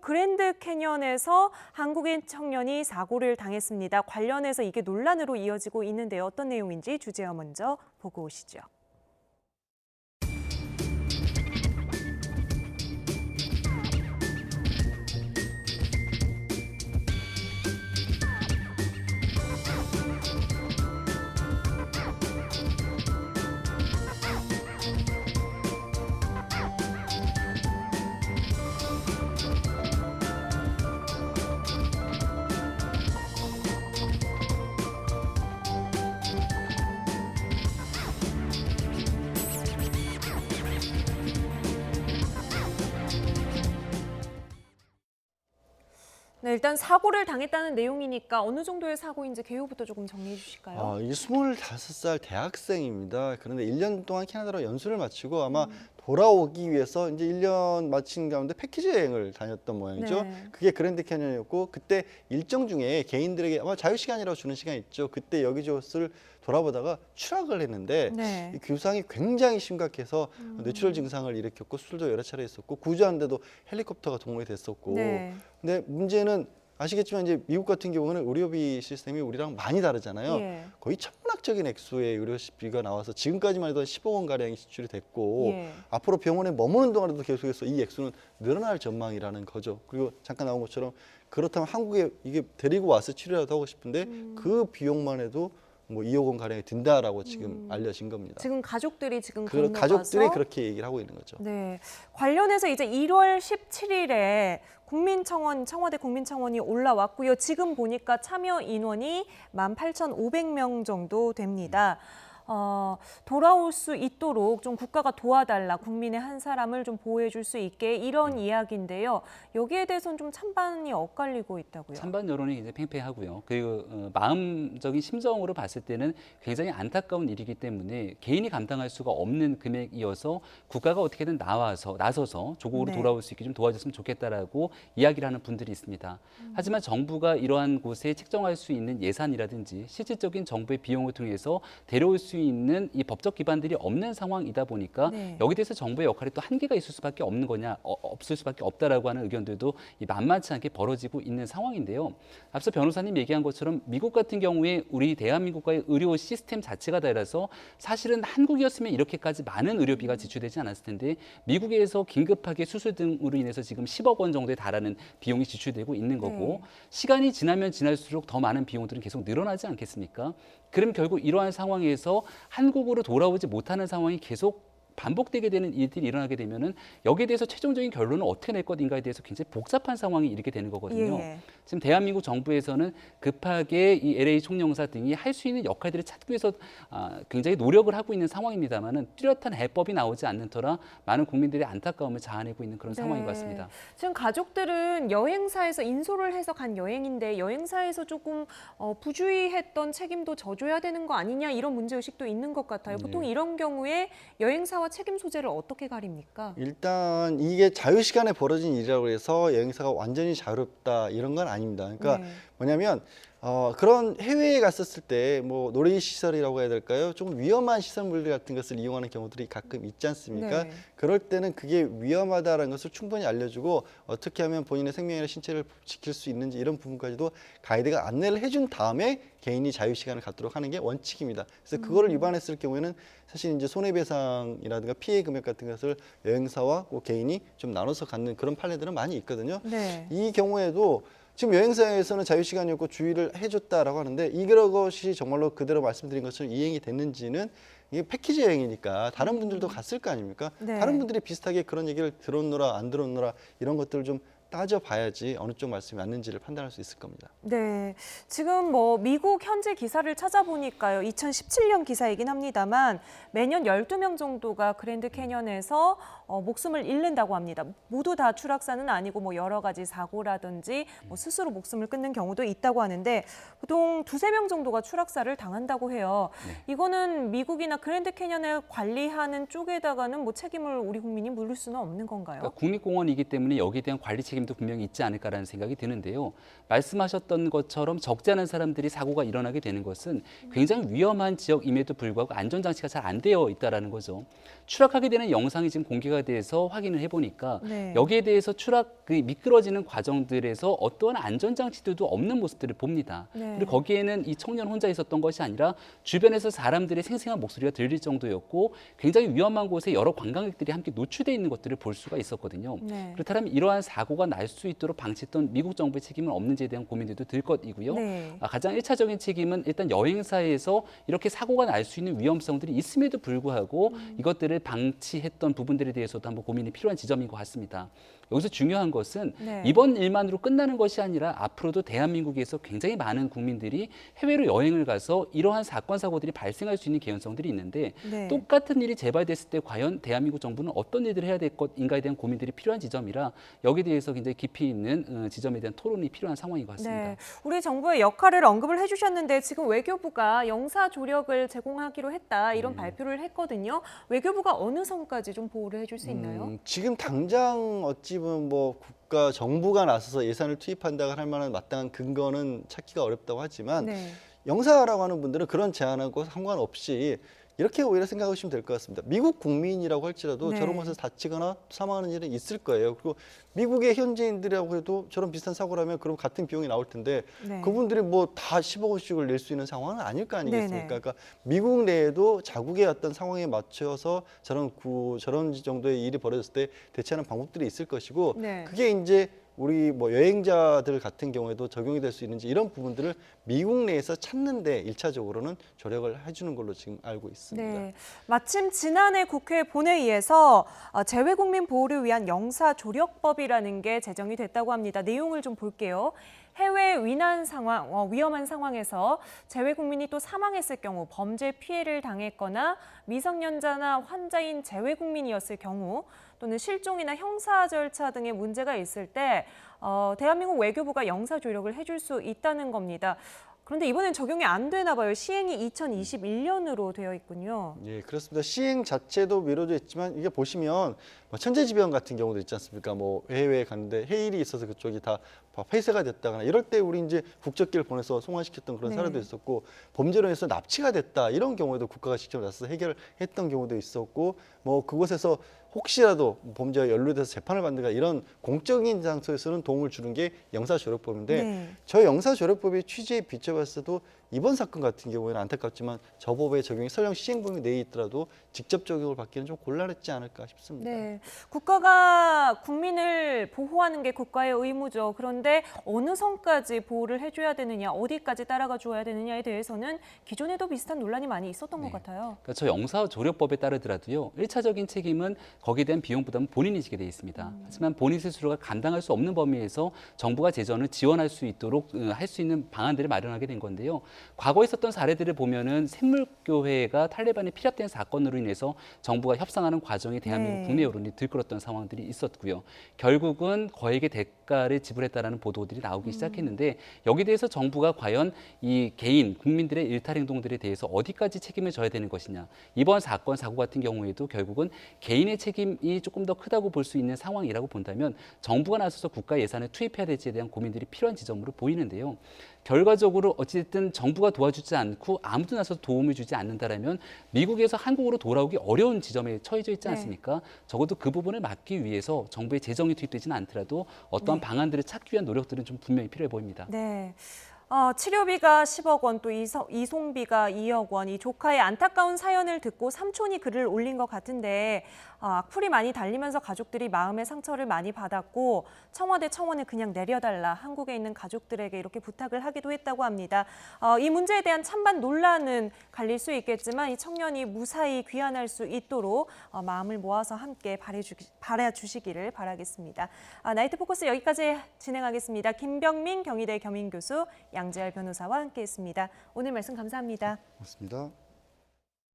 그랜드 캐년에서 한국인 청년이 사고를 당했습니다. 관련해서 이게 논란으로 이어지고 있는데요. 어떤 내용인지 주제와 먼저 보고 오시죠. 네, 일단 사고를 당했다는 내용이니까 어느 정도의 사고인지 개요부터 조금 정리해 주실까요? 이게 25살 대학생입니다. 그런데 1년 동안 캐나다로 연수를 마치고 아마 돌아오기 위해서 이제 1년 마친 가운데 패키지 여행을 다녔던 모양이죠. 네. 그게 그랜드 캐년이었고 그때 일정 중에 개인들에게 아마 자유시간이라고 주는 시간이 있죠. 그때 여기저기를 돌아보다가 추락을 했는데 네. 이 교상이 굉장히 심각해서 뇌출혈 증상을 일으켰고 수술도 여러 차례 있었고 구조하는데도 헬리콥터가 동원이 됐었고 네. 근데 문제는 아시겠지만 이제 미국 같은 경우는 의료비 시스템이 우리랑 많이 다르잖아요. 예. 거의 천문학적인 액수의 의료비가 나와서 지금까지만 해도 10억 원 가량이 지출이 됐고 예. 앞으로 병원에 머무는 동안에도 계속해서 이 액수는 늘어날 전망이라는 거죠. 그리고 잠깐 나온 것처럼 그렇다면 한국에 이게 데리고 와서 치료라도 하고 싶은데 그 비용만 해도 뭐 2억 원 가량이 든다라고 지금 알려진 겁니다. 지금 가족들이 지금 그 건너가서 가족들이 그렇게 얘기를 하고 있는 거죠. 네. 관련해서 이제 1월 17일에 청와대 국민청원이 올라왔고요. 지금 보니까 참여 인원이 18,500명 정도 됩니다. 돌아올 수 있도록 좀 국가가 도와달라, 국민의 한 사람을 좀 보호해줄 수 있게 이런 이야기인데요. 여기에 대해서는 좀 찬반이 엇갈리고 있다고요. 찬반 여론이 굉장히 팽팽하고요. 그리고 마음적인 심정으로 봤을 때는 굉장히 안타까운 일이기 때문에 개인이 감당할 수가 없는 금액이어서 국가가 어떻게든 나서서 조국으로 네. 돌아올 수 있게 좀 도와줬으면 좋겠다라고 이야기를 하는 분들이 있습니다. 하지만 정부가 이러한 곳에 책정할 수 있는 예산이라든지 실질적인 정부의 비용을 통해서 데려올 수 있는 이 법적 기반들이 없는 상황이다 보니까 네. 여기 대해서 정부의 역할이 또 한계가 있을 수밖에 없는 거냐, 없을 수밖에 없다라고 하는 의견들도 만만치 않게 벌어지고 있는 상황인데요. 앞서 변호사님 얘기한 것처럼 미국 같은 경우에 우리 대한민국과의 의료 시스템 자체가 달라서 사실은 한국이었으면 이렇게까지 많은 의료비가 지출되지 않았을 텐데 미국에서 긴급하게 수술 등으로 인해서 지금 10억 원 정도에 달하는 비용이 지출되고 있는 거고 시간이 지나면 지날수록 더 많은 비용들은 계속 늘어나지 않겠습니까? 그럼 결국 이러한 상황에서 한국으로 돌아오지 못하는 상황이 계속 반복되게 되는 일들이 일어나게 되면은 여기에 대해서 최종적인 결론은 어떻게 낼 것인가에 대해서 굉장히 복잡한 상황이 이렇게 되는 거거든요. 예. 지금 대한민국 정부에서는 급하게 이 LA 총영사 등이 할 수 있는 역할들을 찾기 위해서 굉장히 노력을 하고 있는 상황입니다만은 뚜렷한 해법이 나오지 않는 터라 많은 국민들의 안타까움을 자아내고 있는 그런 상황인 것 같습니다. 지금 가족들은 여행사에서 인솔을 해서 간 여행인데 여행사에서 조금 부주의했던 책임도 져줘야 되는 거 아니냐 이런 문제의식도 있는 것 같아요. 보통 이런 경우에 여행사와 책임 소재를 어떻게 가립니까? 일단 이게 자유시간에 벌어진 일이라고 해서 여행사가 완전히 자유롭다 이런 건 아닙니다. 그러니까 네. 뭐냐면 그런 해외에 갔었을 때 뭐 놀이시설이라고 해야 될까요? 조금 위험한 시설물 같은 것을 이용하는 경우들이 가끔 있지 않습니까? 네. 그럴 때는 그게 위험하다는 것을 충분히 알려주고 어떻게 하면 본인의 생명이나 신체를 지킬 수 있는지 이런 부분까지도 가이드가 안내를 해준 다음에 개인이 자유시간을 갖도록 하는 게 원칙입니다. 그래서 그거를 위반했을 경우에는 사실 이제 손해배상이라든가 피해 금액 같은 것을 여행사와 개인이 좀 나눠서 갖는 그런 판례들은 많이 있거든요. 네. 이 경우에도 지금 여행사에서는 자유시간이었고 주의를 해줬다라고 하는데 이런 것이 정말로 그대로 말씀드린 것처럼 이행이 됐는지는 이게 패키지 여행이니까 다른 분들도 갔을 거 아닙니까? 네. 다른 분들이 비슷하게 그런 얘기를 들었노라 안 들었노라 이런 것들을 좀 따져봐야지 어느 쪽 말씀이 맞는지를 판단할 수 있을 겁니다. 네, 지금 뭐 미국 현지 기사를 찾아보니까요. 2017년 기사이긴 합니다만 매년 12명 정도가 그랜드 캐년에서 목숨을 잃는다고 합니다. 모두 다 추락사는 아니고 뭐 여러 가지 사고라든지 뭐 스스로 목숨을 끊는 경우도 있다고 하는데 보통 2~3명 정도가 추락사를 당한다고 해요. 이거는 미국이나 그랜드 캐년을 관리하는 쪽에다가는 뭐 책임을 우리 국민이 물을 수는 없는 건가요? 그러니까 국립공원이기 때문에 여기에 대한 관리 책임도 분명히 있지 않을까라는 생각이 드는데요. 말씀하셨던 것처럼 적지 않은 사람들이 사고가 일어나게 되는 것은 굉장히 위험한 지역임에도 불구하고 안전장치가 잘 안 되어 있다는 거죠. 추락하게 되는 영상이 지금 공개가 공개가 돼서 확인을 해보니까 네. 여기에 대해서 그 미끄러지는 과정들에서 어떠한 안전장치들도 없는 모습들을 봅니다. 네. 그리고 거기에는 이 청년 혼자 있었던 것이 아니라 주변에서 사람들의 생생한 목소리가 들릴 정도였고 굉장히 위험한 곳에 여러 관광객들이 함께 노출돼 있는 것들을 볼 수가 있었거든요. 네. 그렇다면 이러한 사고가 날 수 있도록 방치했던 미국 정부의 책임은 없는지에 대한 고민들도 들 것이고요. 네. 가장 1차적인 책임은 일단 여행사에서 이렇게 사고가 날 수 있는 위험성들이 있음에도 불구하고 이것들을 방치했던 부분들에 대해서도 한번 고민이 필요한 지점인 것 같습니다. 여기서 중요한 것은 네. 이번 일만으로 끝나는 것이 아니라 앞으로도 대한민국에서 굉장히 많은 국민들이 해외로 여행을 가서 이러한 사건 사고들이 발생할 수 있는 개연성들이 있는데 네. 똑같은 일이 재발됐을 때 과연 대한민국 정부는 어떤 일들을 해야 될 것인가에 대한 고민들이 필요한 지점이라 여기에 대해서 굉장히 깊이 있는 지점에 대한 토론이 필요한 상황인 것 같습니다. 네, 우리 정부의 역할을 언급을 해주셨는데 지금 외교부가 영사 조력을 제공하기로 했다 이런 발표를 했거든요. 외교부가 어느 선까지 좀 보호를 해줄 수 있나요? 지금 당장 어찌 보면 뭐 국가 정부가 나서서 예산을 투입한다고 할 만한 마땅한 근거는 찾기가 어렵다고 하지만 네. 영사라고 하는 분들은 그런 제한하고 상관없이 이렇게 오히려 생각하시면 될 것 같습니다. 미국 국민이라고 할지라도 네. 저런 것에서 다치거나 사망하는 일은 있을 거예요. 그리고 미국의 현지인들이라고 해도 저런 비슷한 사고를 하면 그럼 같은 비용이 나올 텐데 네. 그분들이 뭐 다 10억 원씩을 낼 수 있는 상황은 아닐 거 아니겠습니까? 네네. 그러니까 미국 내에도 자국의 어떤 상황에 맞춰서 저런 정도의 일이 벌어졌을 때 대처하는 방법들이 있을 것이고 네. 그게 이제 우리 뭐 여행자들 같은 경우에도 적용이 될 수 있는지 이런 부분들을 미국 내에서 찾는데 1차적으로는 조력을 해주는 걸로 지금 알고 있습니다. 네, 마침 지난해 국회 본회의에서 재외국민 보호를 위한 영사조력법이라는 게 제정이 됐다고 합니다. 내용을 좀 볼게요. 해외 위난 상황, 위험한 상황에서 재외국민이 또 사망했을 경우 범죄 피해를 당했거나 미성년자나 환자인 재외국민이었을 경우 또는 실종이나 형사 절차 등의 문제가 있을 때 대한민국 외교부가 영사 조력을 해줄 수 있다는 겁니다. 그런데 이번엔 적용이 안 되나 봐요. 시행이 2021년으로 되어 있군요. 예, 그렇습니다. 시행 자체도 미뤄져 있지만 이게 보시면 뭐 천재지변 같은 경우도 있지 않습니까? 뭐 해외에 갔는데 해일이 있어서 그쪽이 다 폐쇄가 됐다거나 이럴 때 우리 이제 국적기를 보내서 송환시켰던 그런 네. 사례도 있었고 범죄로 해서 납치가 됐다 이런 경우에도 국가가 직접 나서서 해결했던 경우도 있었고 뭐 그곳에서 혹시라도 범죄가 연루돼서 재판을 받는가 이런 공적인 장소에서는 도움을 주는 게 영사조력법인데 네. 저 영사조력법의 취지에 비춰봤어도 이번 사건 같은 경우에는 안타깝지만 저 법의 적용이 설령 시행범위 내에 있더라도 직접 적용을 받기는 좀 곤란했지 않을까 싶습니다. 네, 국가가 국민을 보호하는 게 국가의 의무죠. 그런데 어느 선까지 보호를 해줘야 되느냐, 어디까지 따라가 줘야 되느냐에 대해서는 기존에도 비슷한 논란이 많이 있었던 것 같아요. 그러니까 저 영사조력법에 따르더라도요. 1차적인 책임은 거기에 대한 비용 부담은 본인이 지게 돼 있습니다. 하지만 본인 스스로가 감당할 수 없는 범위에서 정부가 재정을 지원할 수 있도록 할 수 있는 방안들을 마련하게 된 건데요. 과거에 있었던 사례들을 보면은 샘물교회가 탈레반에 피랍된 사건으로 인해서 정부가 협상하는 과정에 대한민국 네. 국내 여론이 들끓었던 상황들이 있었고요. 결국은 거액의 대가를 지불했다라는 보도들이 나오기 시작했는데 여기에 대해서 정부가 과연 이 개인 국민들의 일탈 행동들에 대해서 어디까지 책임을 져야 되는 것이냐. 이번 사건 사고 같은 경우에도 결국은 개인의 책임이 조금 더 크다고 볼 수 있는 상황이라고 본다면 정부가 나서서 국가 예산을 투입해야 될지에 대한 고민들이 필요한 지점으로 보이는데요. 결과적으로 어찌됐든 정부가 도와주지 않고 아무도 나서서 도움을 주지 않는다라면 미국에서 한국으로 돌아오기 어려운 지점에 처해져 있지 않습니까? 적어도 그 부분을 막기 위해서 정부의 재정이 투입되지는 않더라도 어떠한 방안들을 찾기 위한 노력들은 좀 분명히 필요해 보입니다. 네. 치료비가 10억 원, 또 이송비가 2억 원, 이 조카의 안타까운 사연을 듣고 삼촌이 글을 올린 것 같은데 악플이 많이 달리면서 가족들이 마음의 상처를 많이 받았고 청와대 청원을 그냥 내려달라 한국에 있는 가족들에게 이렇게 부탁을 하기도 했다고 합니다. 이 문제에 대한 찬반 논란은 갈릴 수 있겠지만 이 청년이 무사히 귀환할 수 있도록 마음을 모아서 함께 바라주시기를 바라겠습니다. 나이트 포커스 여기까지 진행하겠습니다. 김병민 경희대 겸임교수, 양재열 변호사와 함께했습니다. 오늘 말씀 감사합니다. 고맙습니다.